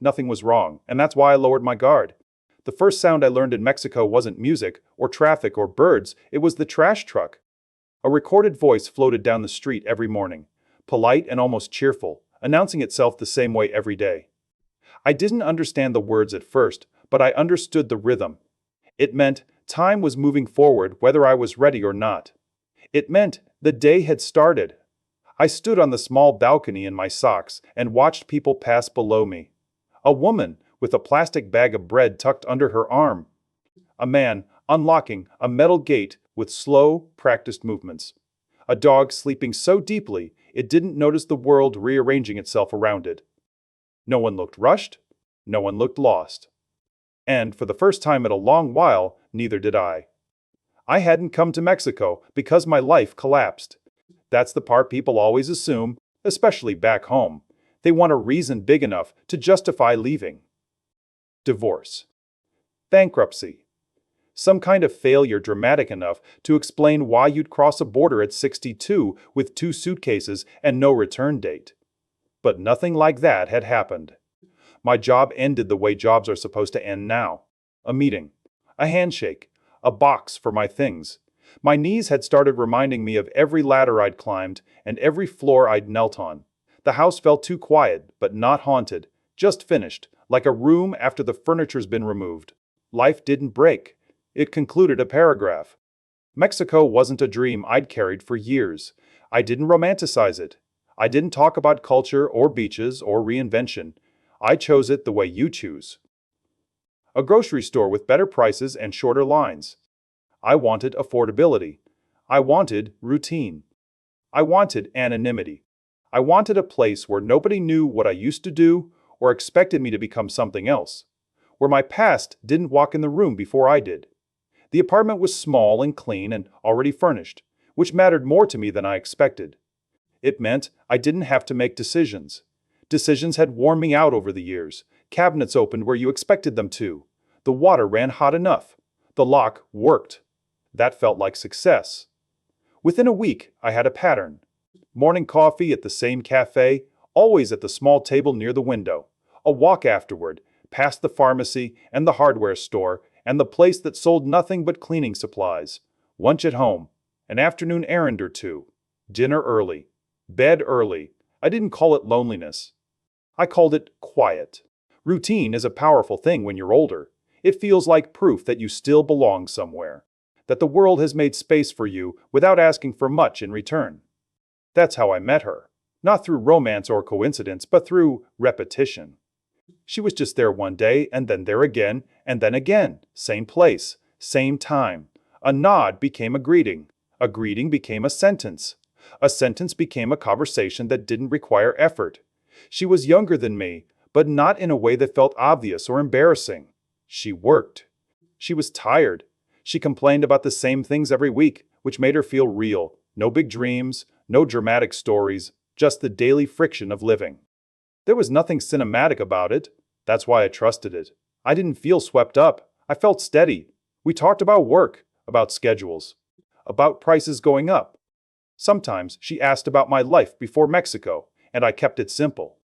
nothing was wrong, and that's why I lowered my guard. The first sound I learned in Mexico wasn't music, or traffic, or birds, it was the trash truck. A recorded voice floated down the street every morning, polite and almost cheerful, announcing itself the same way every day. I didn't understand the words at first, but I understood the rhythm. It meant time was moving forward whether I was ready or not. It meant the day had started. I stood on the small balcony in my socks and watched people pass below me. A woman with a plastic bag of bread tucked under her arm. A man unlocking a metal gate with slow, practiced movements. A dog sleeping so deeply it didn't notice the world rearranging itself around it. No one looked rushed. No one looked lost. And for the first time in a long while, neither did I. I hadn't come to Mexico because my life collapsed. That's the part people always assume, especially back home. They want a reason big enough to justify leaving. Divorce. Bankruptcy. Some kind of failure dramatic enough to explain why you'd cross a border at 62 with 2 suitcases and no return date. But nothing like that had happened. My job ended the way jobs are supposed to end now. A meeting. A handshake. A box for my things. My knees had started reminding me of every ladder I'd climbed and every floor I'd knelt on. The house felt too quiet, but not haunted. Just finished, like a room after the furniture's been removed. Life didn't break. It concluded a paragraph. Mexico wasn't a dream I'd carried for years. I didn't romanticize it. I didn't talk about culture or beaches or reinvention. I chose it the way you choose. A grocery store with better prices and shorter lines. I wanted affordability. I wanted routine. I wanted anonymity. I wanted a place where nobody knew what I used to do or expected me to become something else. Where my past didn't walk in the room before I did. The apartment was small and clean and already furnished, which mattered more to me than I expected. It meant I didn't have to make decisions. Decisions had worn me out over the years. Cabinets opened where you expected them to. The water ran hot enough. The lock worked. That felt like success. Within a week, I had a pattern. Morning coffee at the same cafe, always at the small table near the window. A walk afterward, past the pharmacy and the hardware store and the place that sold nothing but cleaning supplies. Lunch at home. An afternoon errand or two. Dinner early. Bed early. I didn't call it loneliness. I called it quiet. Routine is a powerful thing when you're older. It feels like proof that you still belong somewhere. That the world has made space for you without asking for much in return. That's how I met her. Not through romance or coincidence, but through repetition. She was just there one day, and then there again, and then again. Same place, same time. A nod became a greeting. A greeting became a sentence. A sentence became a conversation that didn't require effort. She was younger than me, but not in a way that felt obvious or embarrassing. She worked. She was tired. She complained about the same things every week, which made her feel real. No big dreams, no dramatic stories, just the daily friction of living. There was nothing cinematic about it. That's why I trusted it. I didn't feel swept up. I felt steady. We talked about work, about schedules, about prices going up. Sometimes she asked about my life before Mexico, and I kept it simple.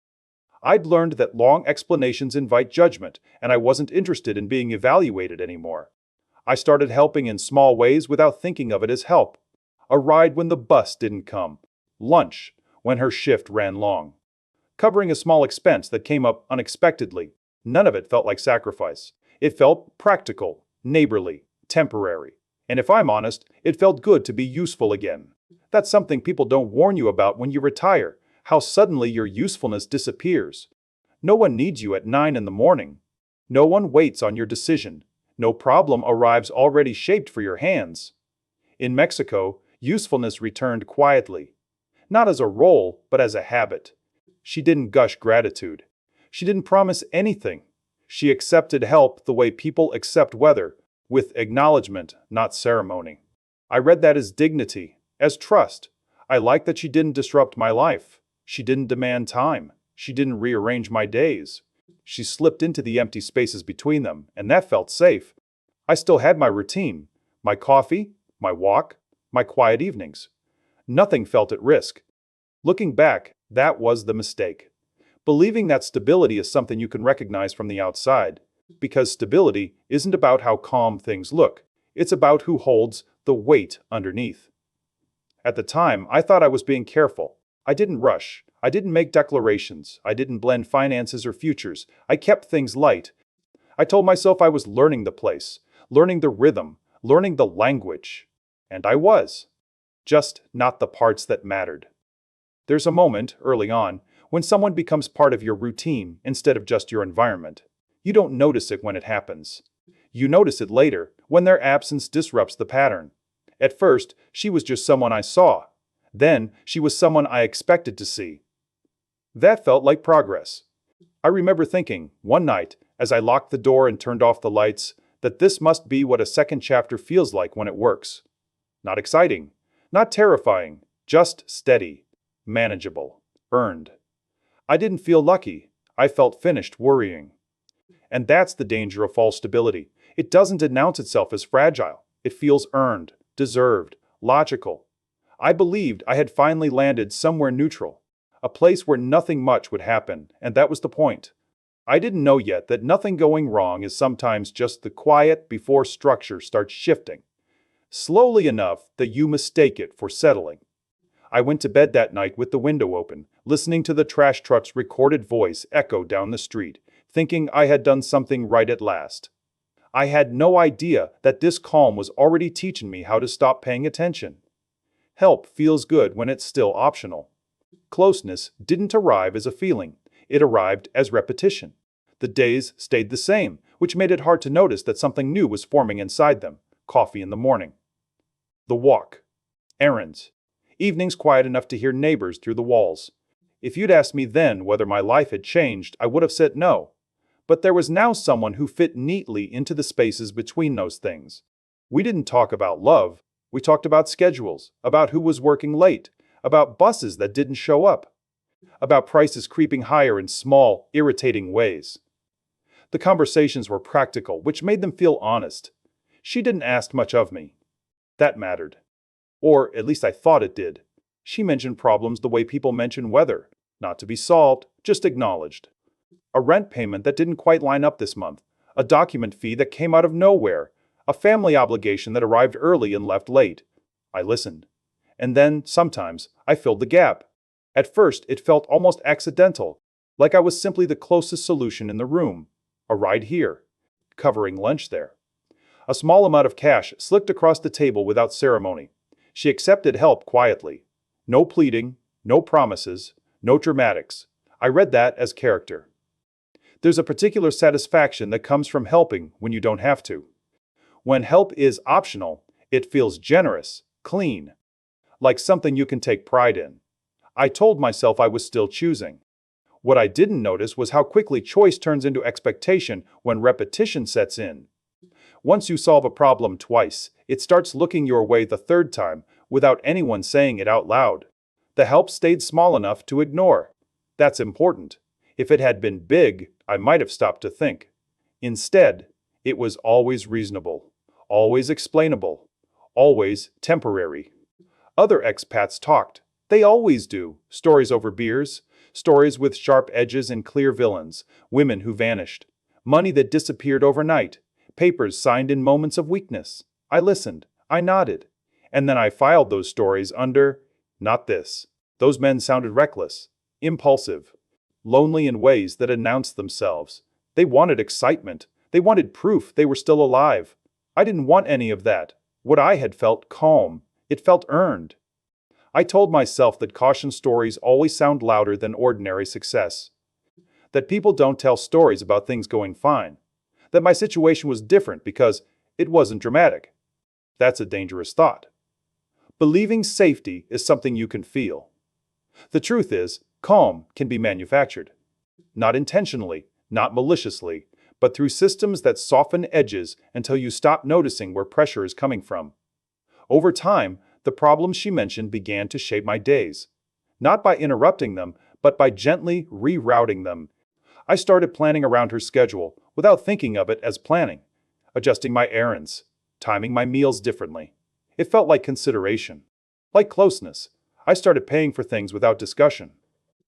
I'd learned that long explanations invite judgment, and I wasn't interested in being evaluated anymore. I started helping in small ways without thinking of it as help. A ride when the bus didn't come. Lunch when her shift ran long. Covering a small expense that came up unexpectedly. None of it felt like sacrifice. It felt practical, neighborly, temporary. And if I'm honest, it felt good to be useful again. That's something people don't warn you about when you retire, how suddenly your usefulness disappears. No one needs you at 9 in the morning. No one waits on your decision. No problem arrives already shaped for your hands. In Mexico, usefulness returned quietly. Not as a role, but as a habit. She didn't gush gratitude. She didn't promise anything. She accepted help the way people accept weather, with acknowledgement, not ceremony. I read that as dignity, as trust. I liked that she didn't disrupt my life. She didn't demand time. She didn't rearrange my days. She slipped into the empty spaces between them, and that felt safe. I still had my routine, my coffee, my walk, my quiet evenings. Nothing felt at risk. Looking back, that was the mistake. Believing that stability is something you can recognize from the outside. Because stability isn't about how calm things look, it's about who holds the weight underneath. At the time, I thought I was being careful. I didn't rush. I didn't make declarations. I didn't blend finances or futures. I kept things light. I told myself I was learning the place, learning the rhythm, learning the language. And I was. Just not the parts that mattered. There's a moment, early on, when someone becomes part of your routine instead of just your environment. You don't notice it when it happens. You notice it later, when their absence disrupts the pattern. At first, she was just someone I saw. Then, she was someone I expected to see. That felt like progress. I remember thinking, one night, as I locked the door and turned off the lights, that this must be what a second chapter feels like when it works. Not exciting, not terrifying, just steady, manageable, earned. I didn't feel lucky. I felt finished worrying. And that's the danger of false stability. It doesn't announce itself as fragile. It feels earned, deserved, logical. I believed I had finally landed somewhere neutral, a place where nothing much would happen, and that was the point. I didn't know yet that nothing going wrong is sometimes just the quiet before structure starts shifting, slowly enough that you mistake it for settling. I went to bed that night with the window open, listening to the trash truck's recorded voice echo down the street, thinking I had done something right at last. I had no idea that this calm was already teaching me how to stop paying attention. Help feels good when it's still optional. Closeness didn't arrive as a feeling, it arrived as repetition. The days stayed the same, which made it hard to notice that something new was forming inside them. Coffee in the morning. The walk. Errands. Evenings quiet enough to hear neighbors through the walls. If you'd asked me then whether my life had changed, I would have said no. But there was now someone who fit neatly into the spaces between those things. We didn't talk about love. We talked about schedules, about who was working late, about buses that didn't show up, about prices creeping higher in small, irritating ways. The conversations were practical, which made them feel honest. She didn't ask much of me. That mattered. Or at least I thought it did. She mentioned problems the way people mention weather, not to be solved, just acknowledged. A rent payment that didn't quite line up this month, a document fee that came out of nowhere, a family obligation that arrived early and left late. I listened. And then, sometimes, I filled the gap. At first, it felt almost accidental, like I was simply the closest solution in the room. A ride here, covering lunch there. A small amount of cash slipped across the table without ceremony. She accepted help quietly. No pleading, no promises, no dramatics. I read that as character. There's a particular satisfaction that comes from helping when you don't have to. When help is optional, it feels generous, clean, like something you can take pride in. I told myself I was still choosing. What I didn't notice was how quickly choice turns into expectation when repetition sets in. Once you solve a problem twice, it starts looking your way the third time without anyone saying it out loud. The help stayed small enough to ignore. That's important. If it had been big, I might have stopped to think. Instead, it was always reasonable, always explainable, always temporary. Other expats talked. They always do. Stories over beers, stories with sharp edges and clear villains, women who vanished, money that disappeared overnight, papers signed in moments of weakness. I listened. I nodded. And then I filed those stories under, not this. Those men sounded reckless, impulsive, lonely in ways that announced themselves. They wanted excitement. They wanted proof they were still alive. I didn't want any of that. What I had felt calm. It felt earned. I told myself that caution stories always sound louder than ordinary success. That people don't tell stories about things going fine. That my situation was different because it wasn't dramatic. That's a dangerous thought. Believing safety is something you can feel. The truth is, calm can be manufactured. Not intentionally, not maliciously, but through systems that soften edges until you stop noticing where pressure is coming from. Over time, the problems she mentioned began to shape my days. Not by interrupting them, but by gently rerouting them. I started planning around her schedule without thinking of it as planning, adjusting my errands, timing my meals differently. It felt like consideration, like closeness. I started paying for things without discussion.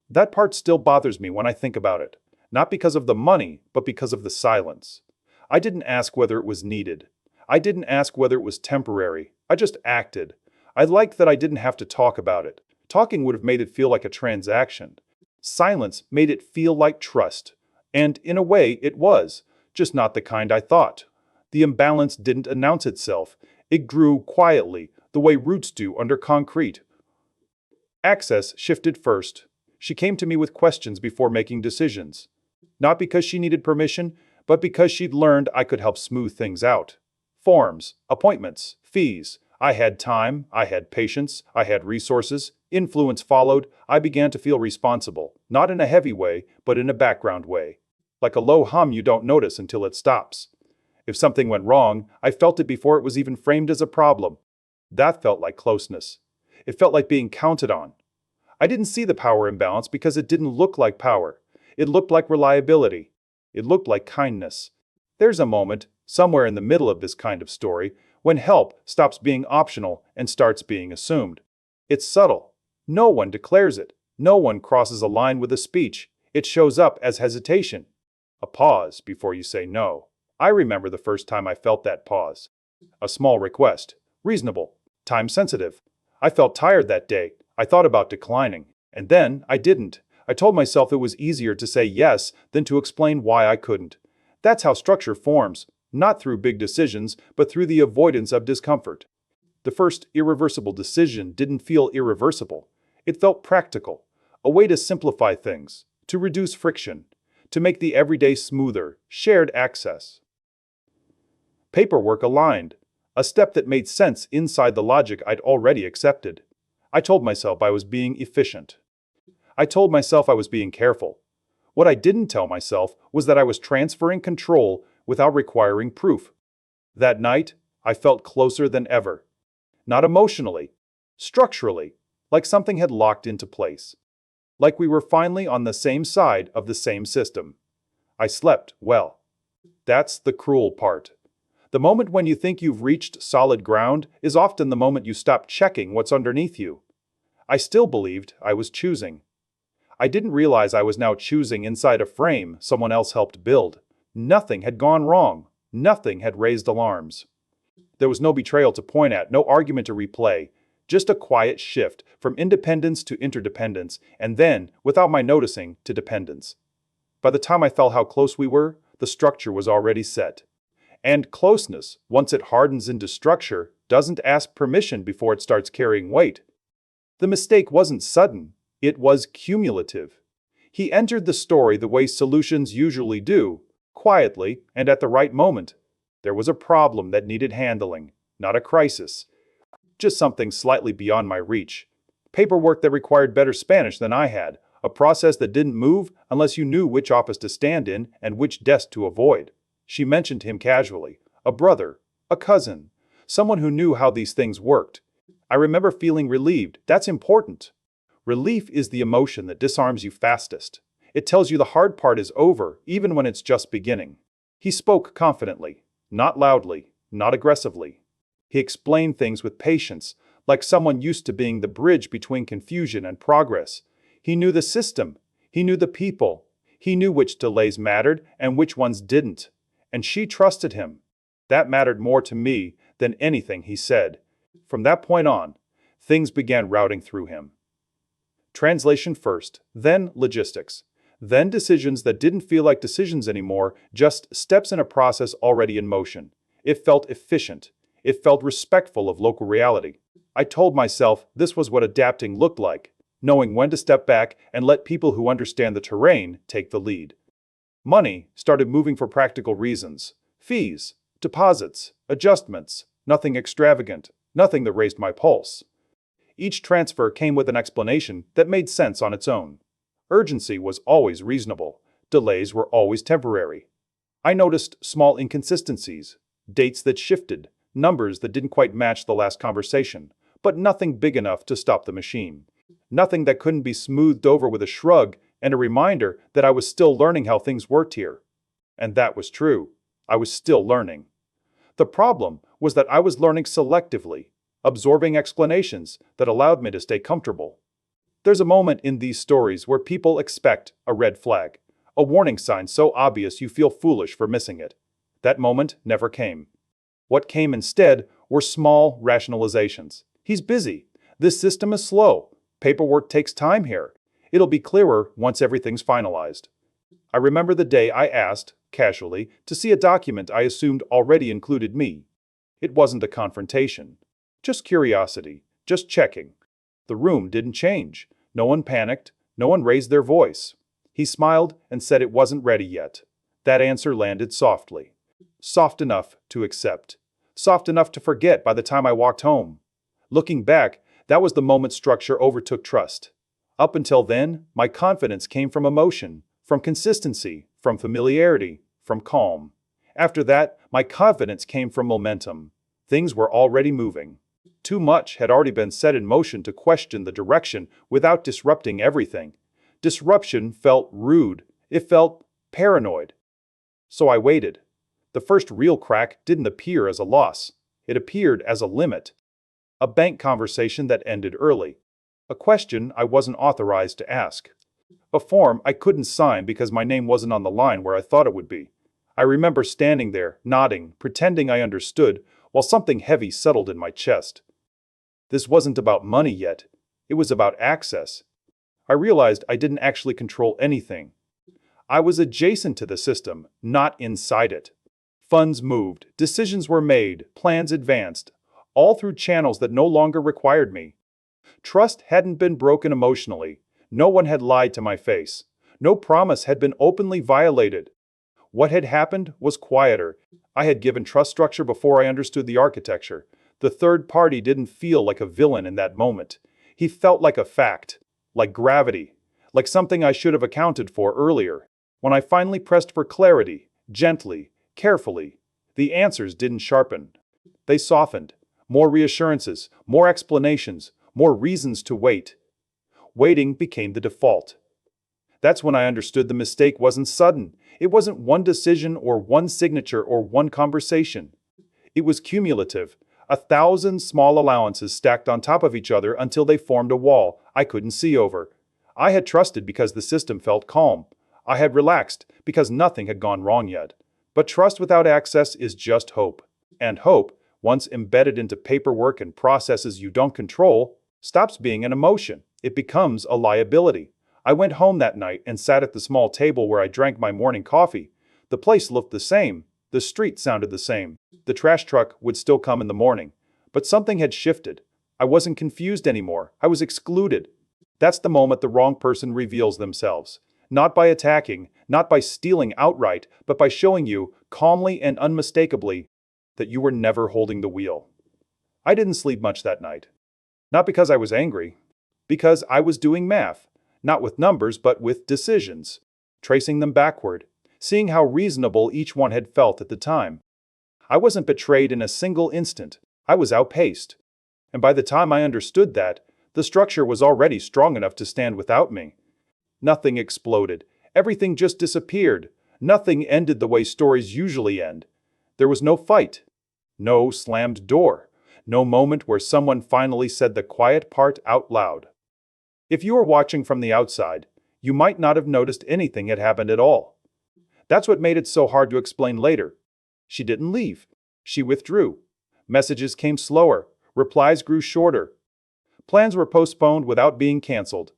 That part still bothers me when I think about it. Not because of the money, but because of the silence. I didn't ask whether it was needed. I didn't ask whether it was temporary. I just acted. I liked that I didn't have to talk about it. Talking would have made it feel like a transaction. Silence made it feel like trust. And in a way, it was, just not the kind I thought. The imbalance didn't announce itself. It grew quietly, the way roots do under concrete. Access shifted first. She came to me with questions before making decisions. Not because she needed permission, but because she'd learned I could help smooth things out. Forms, appointments, fees. I had time, I had patience, I had resources. Influence followed. I began to feel responsible, not in a heavy way, but in a background way. Like a low hum you don't notice until it stops. If something went wrong, I felt it before it was even framed as a problem. That felt like closeness. It felt like being counted on. I didn't see the power imbalance because it didn't look like power. It looked like reliability. It looked like kindness. There's a moment, somewhere in the middle of this kind of story, when help stops being optional and starts being assumed. It's subtle. No one declares it. No one crosses a line with a speech. It shows up as hesitation. A pause before you say no. I remember the first time I felt that pause. A small request. Reasonable. Time sensitive. I felt tired that day. I thought about declining. And then I didn't. I told myself it was easier to say yes than to explain why I couldn't. That's how structure forms, not through big decisions, but through the avoidance of discomfort. The first irreversible decision didn't feel irreversible. It felt practical, a way to simplify things, to reduce friction, to make the everyday smoother, shared access. Paperwork aligned, a step that made sense inside the logic I'd already accepted. I told myself I was being efficient. I told myself I was being careful. What I didn't tell myself was that I was transferring control without requiring proof. That night, I felt closer than ever. Not emotionally, structurally, like something had locked into place. Like we were finally on the same side of the same system. I slept well. That's the cruel part. The moment when you think you've reached solid ground is often the moment you stop checking what's underneath you. I still believed I was choosing. I didn't realize I was now choosing inside a frame someone else helped build. Nothing had gone wrong. Nothing had raised alarms. There was no betrayal to point at, no argument to replay, just a quiet shift from independence to interdependence, and then, without my noticing, to dependence. By the time I felt how close we were, the structure was already set. And closeness, once it hardens into structure, doesn't ask permission before it starts carrying weight. The mistake wasn't sudden, it was cumulative. He entered the story the way solutions usually do, quietly and at the right moment. There was a problem that needed handling, not a crisis. Just something slightly beyond my reach. Paperwork that required better Spanish than I had, a process that didn't move unless you knew which office to stand in and which desk to avoid. She mentioned him casually. A brother, a cousin, someone who knew how these things worked. I remember feeling relieved. That's important. Relief is the emotion that disarms you fastest. It tells you the hard part is over, even when it's just beginning. He spoke confidently, not loudly, not aggressively. He explained things with patience, like someone used to being the bridge between confusion and progress. He knew the system. He knew the people. He knew which delays mattered and which ones didn't. And she trusted him. That mattered more to me than anything he said. From that point on, things began routing through him. Translation first, then logistics. Then decisions that didn't feel like decisions anymore, just steps in a process already in motion. It felt efficient. It felt respectful of local reality. I told myself this was what adapting looked like, knowing when to step back and let people who understand the terrain take the lead. Money started moving for practical reasons. Fees, deposits, adjustments, nothing extravagant, nothing that raised my pulse. Each transfer came with an explanation that made sense on its own. Urgency was always reasonable. Delays were always temporary. I noticed small inconsistencies, dates that shifted, numbers that didn't quite match the last conversation, but nothing big enough to stop the machine. Nothing that couldn't be smoothed over with a shrug and a reminder that I was still learning how things worked here. And that was true. I was still learning. The problem was that I was learning selectively, absorbing explanations that allowed me to stay comfortable. There's a moment in these stories where people expect a red flag, a warning sign so obvious you feel foolish for missing it. That moment never came. What came instead were small rationalizations. He's busy. This system is slow. Paperwork takes time here. It'll be clearer once everything's finalized. I remember the day I asked, casually, to see a document I assumed already included me. It wasn't a confrontation. Just curiosity. Just checking. The room didn't change. No one panicked. No one raised their voice. He smiled and said it wasn't ready yet. That answer landed softly. Soft enough to accept. Soft enough to forget by the time I walked home. Looking back, that was the moment structure overtook trust. Up until then, my confidence came from emotion, from consistency, from familiarity, from calm. After that, my confidence came from momentum. Things were already moving. Too much had already been set in motion to question the direction without disrupting everything. Disruption felt rude. It felt paranoid. So I waited. The first real crack didn't appear as a loss. It appeared as a limit. A bank conversation that ended early. A question I wasn't authorized to ask. A form I couldn't sign because my name wasn't on the line where I thought it would be. I remember standing there, nodding, pretending I understood, while something heavy settled in my chest. This wasn't about money yet. It was about access. I realized I didn't actually control anything. I was adjacent to the system, not inside it. Funds moved, decisions were made, plans advanced, all through channels that no longer required me. Trust hadn't been broken emotionally. No one had lied to my face. No promise had been openly violated. What had happened was quieter. I had given trust structure before I understood the architecture. The third party didn't feel like a villain in that moment. He felt like a fact, like gravity, like something I should have accounted for earlier. When I finally pressed for clarity, gently, carefully, the answers didn't sharpen. They softened. More reassurances, more explanations, more reasons to wait. Waiting became the default. That's when I understood the mistake wasn't sudden. It wasn't one decision or one signature or one conversation. It was cumulative. 1,000 small allowances stacked on top of each other until they formed a wall I couldn't see over. I had trusted because the system felt calm. I had relaxed because nothing had gone wrong yet. But trust without access is just hope. And hope, once embedded into paperwork and processes you don't control, stops being an emotion. It becomes a liability. I went home that night and sat at the small table where I drank my morning coffee. The place looked the same. The street sounded the same. The trash truck would still come in the morning. But something had shifted. I wasn't confused anymore. I was excluded. That's the moment the wrong person reveals themselves. Not by attacking, not by stealing outright, but by showing you, calmly and unmistakably, that you were never holding the wheel. I didn't sleep much that night. Not because I was angry. Because I was doing math. Not with numbers, but with decisions. Tracing them backward. Seeing how reasonable each one had felt at the time. I wasn't betrayed in a single instant. I was outpaced. And by the time I understood that, the structure was already strong enough to stand without me. Nothing exploded. Everything just disappeared. Nothing ended the way stories usually end. There was no fight. No slammed door. No moment where someone finally said the quiet part out loud. If you were watching from the outside, you might not have noticed anything had happened at all. That's what made it so hard to explain later. She didn't leave. She withdrew. Messages came slower. Replies grew shorter. Plans were postponed without being canceled.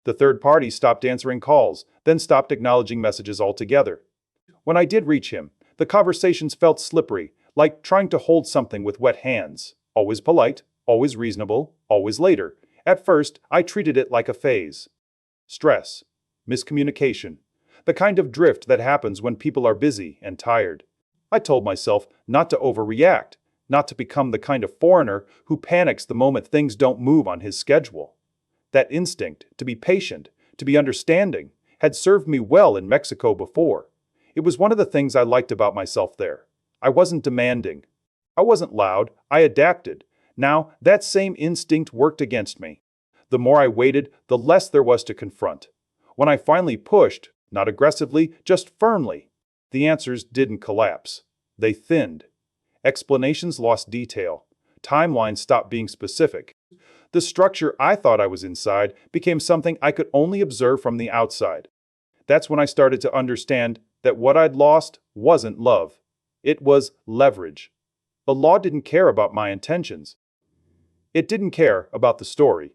The third party stopped answering calls, then stopped acknowledging messages altogether. When I did reach him, the conversations felt slippery, like trying to hold something with wet hands. Always polite, always reasonable, always later. At first, I treated it like a phase. Stress. Miscommunication. The kind of drift that happens when people are busy and tired. I told myself not to overreact, not to become the kind of foreigner who panics the moment things don't move on his schedule. That instinct, to be patient, to be understanding, had served me well in Mexico before. It was one of the things I liked about myself there. I wasn't demanding. I wasn't loud. I adapted. Now, that same instinct worked against me. The more I waited, the less there was to confront. When I finally pushed, not aggressively, just firmly, the answers didn't collapse. They thinned. Explanations lost detail. Timelines stopped being specific. The structure I thought I was inside became something I could only observe from the outside. That's when I started to understand that what I'd lost wasn't love. It was leverage. The law didn't care about my intentions. It didn't care about the story.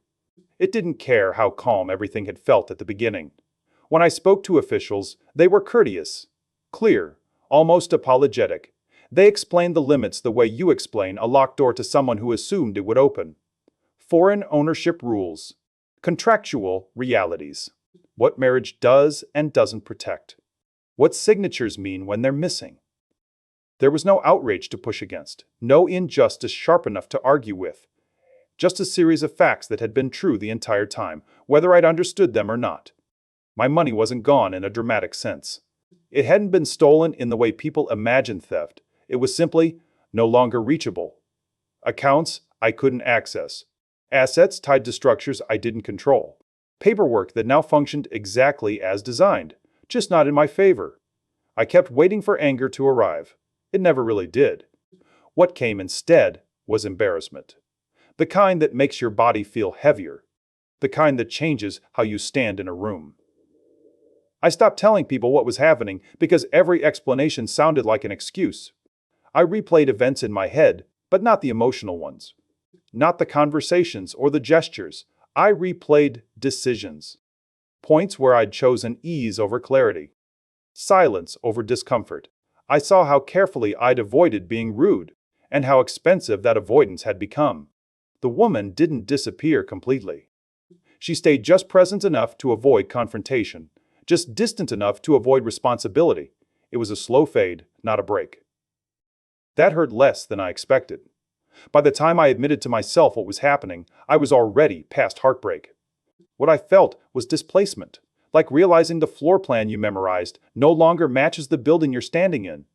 It didn't care how calm everything had felt at the beginning. When I spoke to officials, they were courteous, clear, almost apologetic. They explained the limits the way you explain a locked door to someone who assumed it would open. Foreign ownership rules. Contractual realities. What marriage does and doesn't protect. What signatures mean when they're missing. There was no outrage to push against, no injustice sharp enough to argue with. Just a series of facts that had been true the entire time, whether I'd understood them or not. My money wasn't gone in a dramatic sense. It hadn't been stolen in the way people imagine theft. It was simply no longer reachable. Accounts I couldn't access. Assets tied to structures I didn't control. Paperwork that now functioned exactly as designed, just not in my favor. I kept waiting for anger to arrive. It never really did. What came instead was embarrassment. The kind that makes your body feel heavier. The kind that changes how you stand in a room. I stopped telling people what was happening because every explanation sounded like an excuse. I replayed events in my head, but not the emotional ones. Not the conversations or the gestures. I replayed decisions. Points where I'd chosen ease over clarity. Silence over discomfort. I saw how carefully I'd avoided being rude, and how expensive that avoidance had become. The woman didn't disappear completely. She stayed just present enough to avoid confrontation, just distant enough to avoid responsibility. It was a slow fade, not a break. That hurt less than I expected. By the time I admitted to myself what was happening, I was already past heartbreak. What I felt was displacement, like realizing the floor plan you memorized no longer matches the building you're standing in.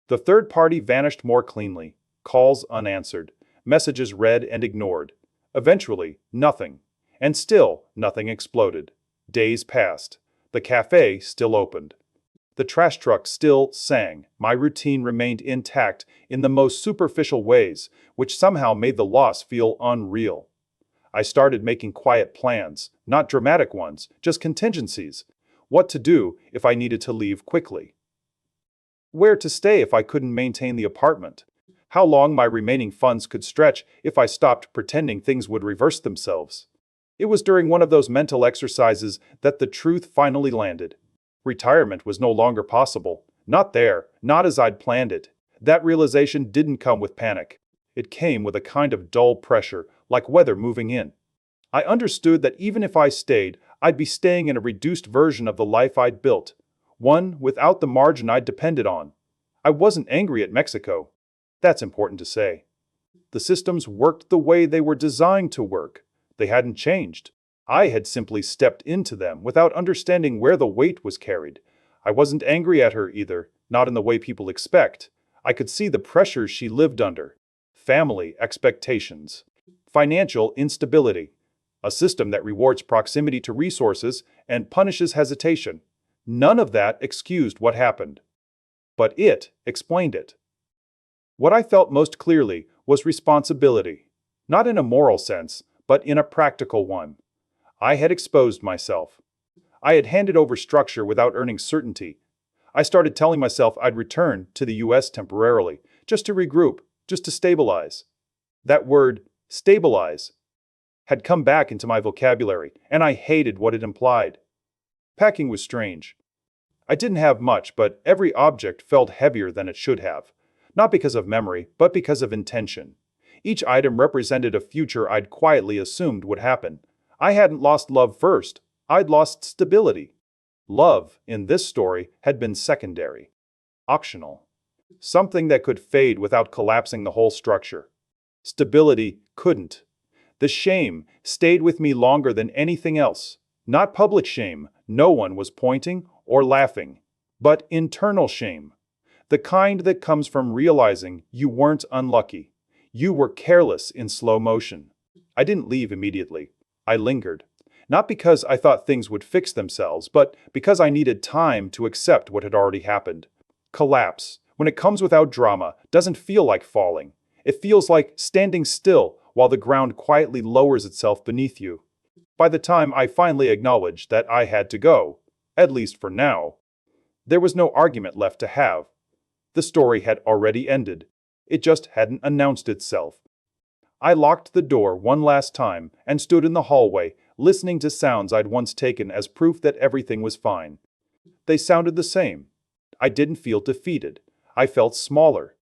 The third party vanished more cleanly, calls unanswered, messages read and ignored. Eventually, nothing. And still, nothing exploded. Days passed. The cafe still opened. The trash truck still sang. My routine remained intact in the most superficial ways, which somehow made the loss feel unreal. I started making quiet plans, not dramatic ones, just contingencies. What to do if I needed to leave quickly. Where to stay if I couldn't maintain the apartment. How long my remaining funds could stretch if I stopped pretending things would reverse themselves. It was during one of those mental exercises that the truth finally landed. Retirement was no longer possible. Not there, not as I'd planned it. That realization didn't come with panic. It came with a kind of dull pressure, like weather moving in. I understood that even if I stayed, I'd be staying in a reduced version of the life I'd built. One without the margin I'd depended on. I wasn't angry at Mexico. That's important to say. The systems worked the way they were designed to work. They hadn't changed. I had simply stepped into them without understanding where the weight was carried. I wasn't angry at her either, not in the way people expect. I could see the pressures she lived under. Family expectations. Financial instability. A system that rewards proximity to resources and punishes hesitation. None of that excused what happened. But it explained it. What I felt most clearly was responsibility. Not in a moral sense, but in a practical one. I had exposed myself. I had handed over structure without earning certainty. I started telling myself I'd return to the US temporarily, just to regroup, just to stabilize. That word, stabilize, had come back into my vocabulary, and I hated what it implied. Packing was strange. I didn't have much, but every object felt heavier than it should have. Not because of memory, but because of intention. Each item represented a future I'd quietly assumed would happen. I hadn't lost love first, I'd lost stability. Love, in this story, had been secondary. Optional. Something that could fade without collapsing the whole structure. Stability couldn't. The shame stayed with me longer than anything else. Not public shame, no one was pointing or laughing. But internal shame. The kind that comes from realizing you weren't unlucky. You were careless in slow motion. I didn't leave immediately. I lingered. Not because I thought things would fix themselves, but because I needed time to accept what had already happened. Collapse, when it comes without drama, doesn't feel like falling. It feels like standing still while the ground quietly lowers itself beneath you. By the time I finally acknowledged that I had to go, at least for now, there was no argument left to have. The story had already ended. It just hadn't announced itself. I locked the door one last time and stood in the hallway, listening to sounds I'd once taken as proof that everything was fine. They sounded the same. I didn't feel defeated. I felt smaller.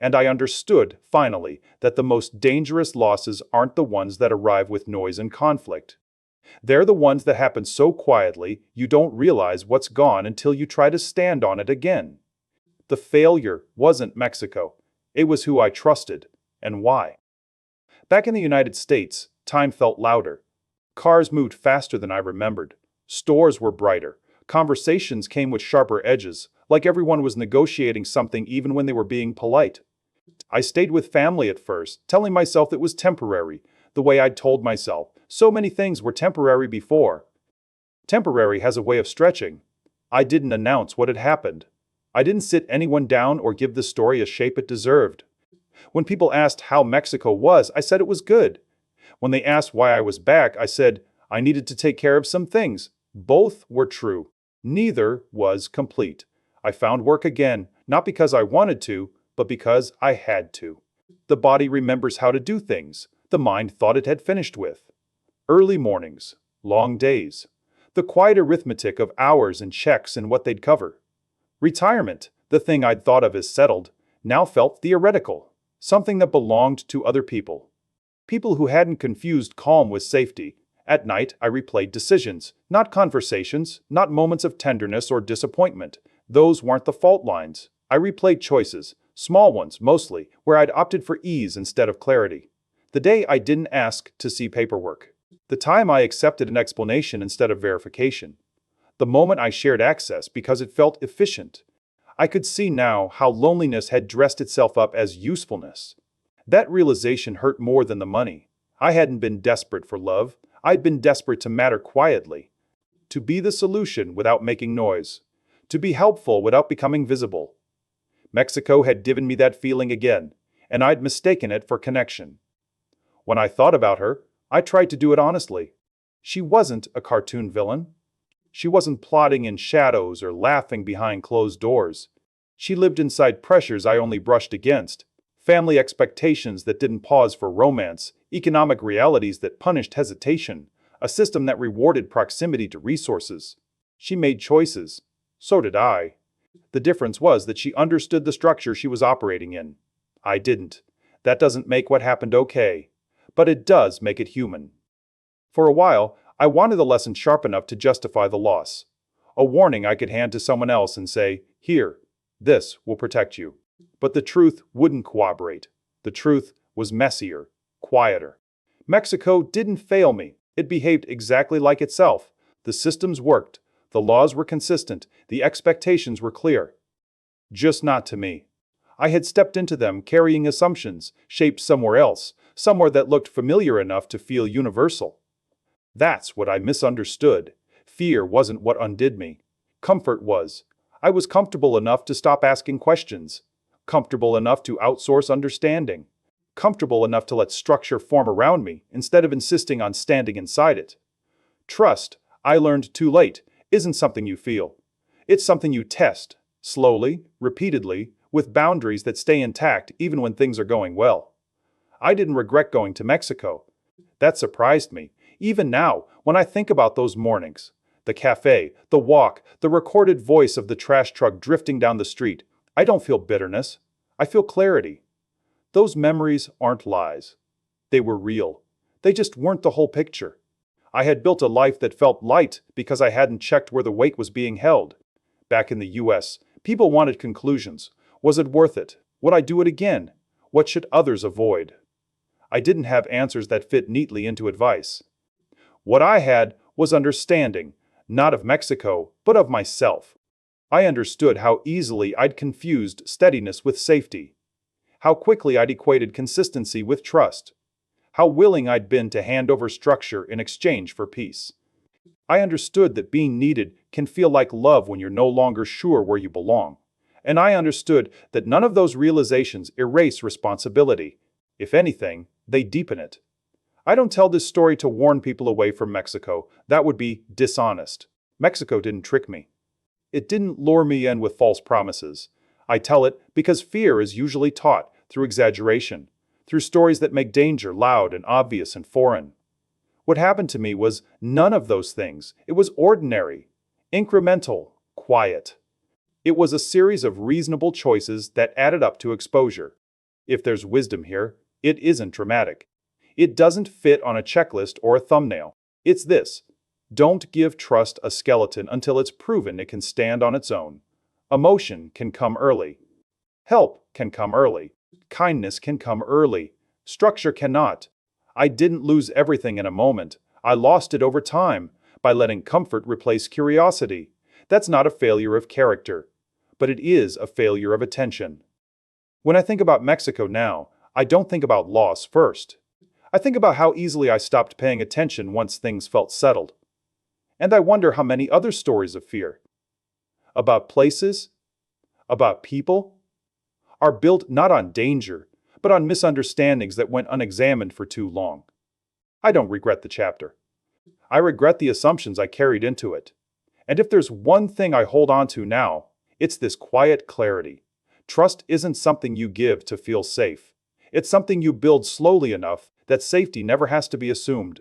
And I understood, finally, that the most dangerous losses aren't the ones that arrive with noise and conflict. They're the ones that happen so quietly you don't realize what's gone until you try to stand on it again. The failure wasn't Mexico. It was who I trusted, and why. Back in the United States, time felt louder. Cars moved faster than I remembered. Stores were brighter. Conversations came with sharper edges, like everyone was negotiating something even when they were being polite. I stayed with family at first, telling myself it was temporary, the way I'd told myself so many things were temporary before. Temporary has a way of stretching. I didn't announce what had happened. I didn't sit anyone down or give the story a shape it deserved. When people asked how Mexico was, I said it was good. When they asked why I was back, I said I needed to take care of some things. Both were true. Neither was complete. I found work again, not because I wanted to, but because I had to. The body remembers how to do things the mind thought it had finished with. Early mornings, long days, the quiet arithmetic of hours and checks and what they'd cover. Retirement, the thing I'd thought of as settled, now felt theoretical, something that belonged to other people. People who hadn't confused calm with safety. At night, I replayed decisions, not conversations, not moments of tenderness or disappointment. Those weren't the fault lines. I replayed choices, small ones mostly, where I'd opted for ease instead of clarity. The day I didn't ask to see paperwork. The time I accepted an explanation instead of verification. The moment I shared access because it felt efficient. I could see now how loneliness had dressed itself up as usefulness. That realization hurt more than the money. I hadn't been desperate for love. I'd been desperate to matter quietly. To be the solution without making noise. To be helpful without becoming visible. Mexico had given me that feeling again, and I'd mistaken it for connection. When I thought about her, I tried to do it honestly. She wasn't a cartoon villain. She wasn't plotting in shadows or laughing behind closed doors. She lived inside pressures I only brushed against. Family expectations that didn't pause for romance, economic realities that punished hesitation, a system that rewarded proximity to resources. She made choices. So did I. The difference was that she understood the structure she was operating in. I didn't. That doesn't make what happened okay. But it does make it human. For a while, I wanted the lesson sharp enough to justify the loss. A warning I could hand to someone else and say, "Here, this will protect you." But the truth wouldn't cooperate. The truth was messier, quieter. Mexico didn't fail me. It behaved exactly like itself. The systems worked. The laws were consistent. The expectations were clear. Just not to me. I had stepped into them carrying assumptions, shaped somewhere else, somewhere that looked familiar enough to feel universal. That's what I misunderstood. Fear wasn't what undid me. Comfort was. I was comfortable enough to stop asking questions. Comfortable enough to outsource understanding. Comfortable enough to let structure form around me instead of insisting on standing inside it. Trust, I learned too late, isn't something you feel. It's something you test, slowly, repeatedly, with boundaries that stay intact even when things are going well. I didn't regret going to Mexico. That surprised me, even now, when I think about those mornings. The cafe, the walk, the recorded voice of the trash truck drifting down the street. I don't feel bitterness. I feel clarity. Those memories aren't lies. They were real. They just weren't the whole picture. I had built a life that felt light because I hadn't checked where the weight was being held. Back in the US, people wanted conclusions. Was it worth it? Would I do it again? What should others avoid? I didn't have answers that fit neatly into advice. What I had was understanding, not of Mexico, but of myself. I understood how easily I'd confused steadiness with safety. How quickly I'd equated consistency with trust. How willing I'd been to hand over structure in exchange for peace. I understood that being needed can feel like love when you're no longer sure where you belong. And I understood that none of those realizations erase responsibility. If anything, they deepen it. I don't tell this story to warn people away from Mexico. That would be dishonest. Mexico didn't trick me. It didn't lure me in with false promises. I tell it because fear is usually taught through exaggeration, through stories that make danger loud and obvious and foreign. What happened to me was none of those things. It was ordinary, incremental, quiet. It was a series of reasonable choices that added up to exposure. If there's wisdom here, it isn't dramatic. It doesn't fit on a checklist or a thumbnail. It's this: don't give trust a skeleton until it's proven it can stand on its own. Emotion can come early. Help can come early. Kindness can come early. Structure cannot. I didn't lose everything in a moment. I lost it over time by letting comfort replace curiosity. That's not a failure of character, but it is a failure of attention. When I think about Mexico now, I don't think about loss first. I think about how easily I stopped paying attention once things felt settled. And I wonder how many other stories of fear, about places, about people, are built not on danger, but on misunderstandings that went unexamined for too long. I don't regret the chapter. I regret the assumptions I carried into it. And if there's one thing I hold on to now, it's this quiet clarity. Trust isn't something you give to feel safe. It's something you build slowly enough that safety never has to be assumed.